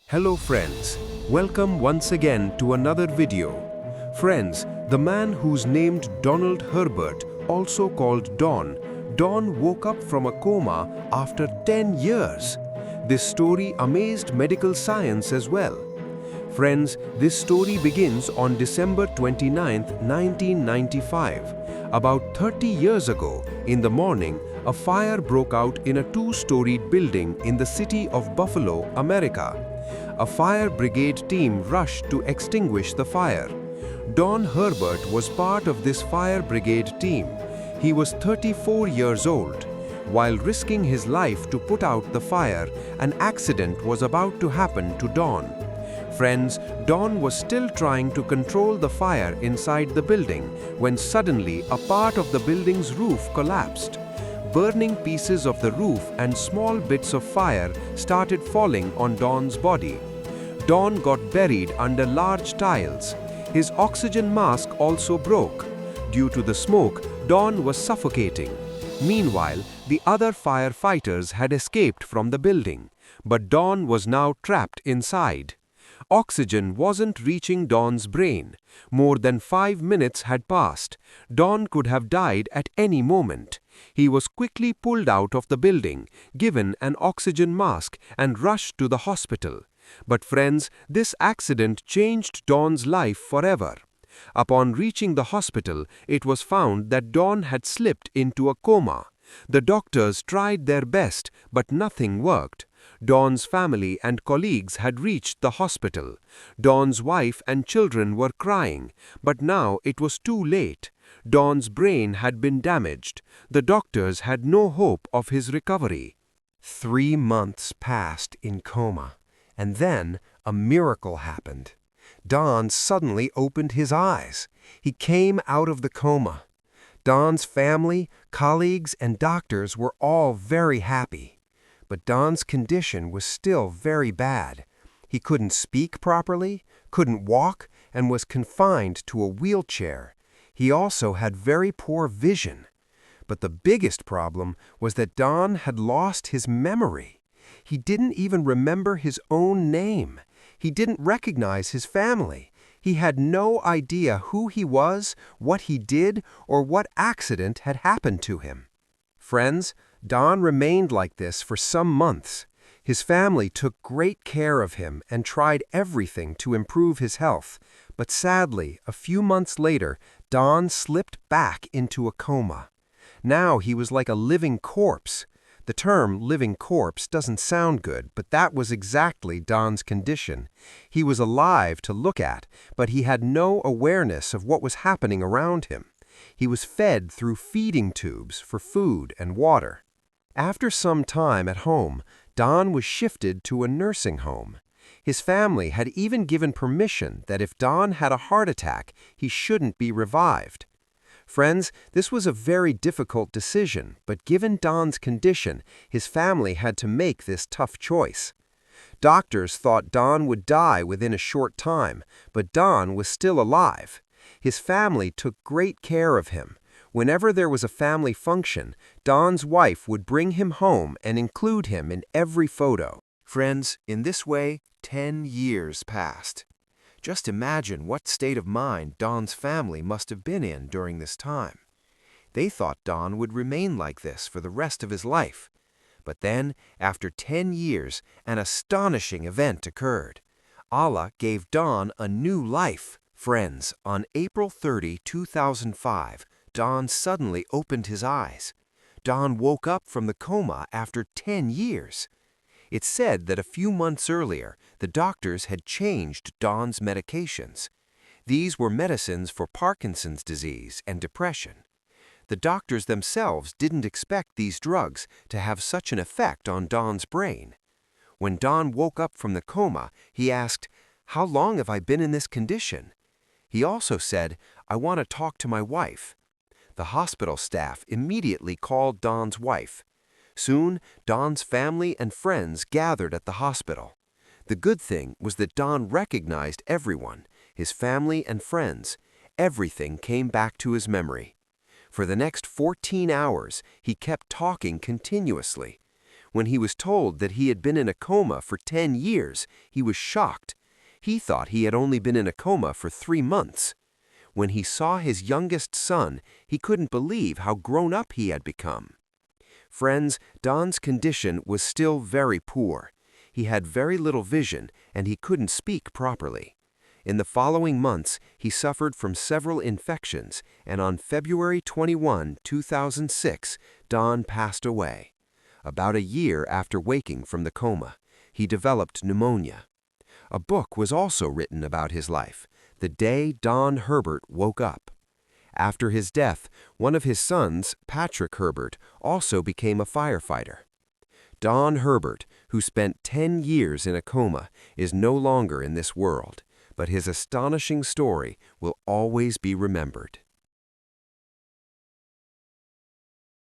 Hello friends, welcome once again to another video. Friends, the man who's named Donald Herbert, also called Don woke up from a coma after 10 years. This story amazed medical science as well. Friends, this story begins on December 29, 1995. About 30 years ago, in the morning, a fire broke out in a two-storied building in the city of Buffalo, America. A fire brigade team rushed to extinguish the fire. Don Herbert was part of this fire brigade team. He was 34 years old. While risking his life to put out the fire, an accident was about to happen to Don. Friends, Don was still trying to control the fire inside the building when suddenly a part of the building's roof collapsed. Burning pieces of the roof and small bits of fire started falling on Don's body. Don got buried under large tiles. His oxygen mask also broke. Due to the smoke, Don was suffocating. Meanwhile, the other firefighters had escaped from the building, but Don was now trapped inside. Oxygen wasn't reaching Don's brain. More than 5 minutes had passed. Don could have died at any moment. He was quickly pulled out of the building, given an oxygen mask, and rushed to the hospital. But friends, this accident changed Don's life forever. Upon reaching the hospital, it was found that Don had slipped into a coma. The doctors tried their best, but nothing worked. Don's family and colleagues had reached the hospital. Don's wife and children were crying, but now it was too late. Don's brain had been damaged. The doctors had no hope of his recovery. 3 months passed in coma, and then a miracle happened. Don suddenly opened his eyes. He came out of the coma. Don's family, colleagues, and doctors were all very happy. But Don's condition was still very bad. He couldn't speak properly, couldn't walk, and was confined to a wheelchair. He also had very poor vision. But the biggest problem was that Don had lost his memory. He didn't even remember his own name. He didn't recognize his family. He had no idea who he was, what he did, or what accident had happened to him. Friends, Don remained like this for some months. His family took great care of him and tried everything to improve his health. But sadly, a few months later, Don slipped back into a coma. Now he was like a living corpse. The term living corpse doesn't sound good, but that was exactly Don's condition. He was alive to look at, but he had no awareness of what was happening around him. He was fed through feeding tubes for food and water. After some time at home, Don was shifted to a nursing home. His family had even given permission that if Don had a heart attack, he shouldn't be revived. Friends, this was a very difficult decision, but given Don's condition, his family had to make this tough choice. Doctors thought Don would die within a short time, but Don was still alive. His family took great care of him. Whenever there was a family function, Don's wife would bring him home and include him in every photo. Friends, in this way, 10 years passed. Just imagine what state of mind Don's family must have been in during this time. They thought Don would remain like this for the rest of his life. But then, after 10 years, an astonishing event occurred. Allah gave Don a new life. Friends, on April 30, 2005, Don suddenly opened his eyes. Don woke up from the coma after 10 years. It's said that a few months earlier, the doctors had changed Don's medications. These were medicines for Parkinson's disease and depression. The doctors themselves didn't expect these drugs to have such an effect on Don's brain. When Don woke up from the coma, he asked, "How long have I been in this condition?" He also said, "I want to talk to my wife." The hospital staff immediately called Don's wife. Soon, Don's family and friends gathered at the hospital. The good thing was that Don recognized everyone, his family and friends. Everything came back to his memory. For the next 14 hours, he kept talking continuously. When he was told that he had been in a coma for 10 years, he was shocked. He thought he had only been in a coma for 3 months. When he saw his youngest son, he couldn't believe how grown up he had become. Friends, Don's condition was still very poor. He had very little vision, and he couldn't speak properly. In the following months, he suffered from several infections, and on February 21, 2006, Don passed away. About a year after waking from the coma, he developed pneumonia. A book was also written about his life, The Day Don Herbert Woke Up. After his death, one of his sons, Patrick Herbert, also became a firefighter. Don Herbert, who spent 10 years in a coma, is no longer in this world, but his astonishing story will always be remembered.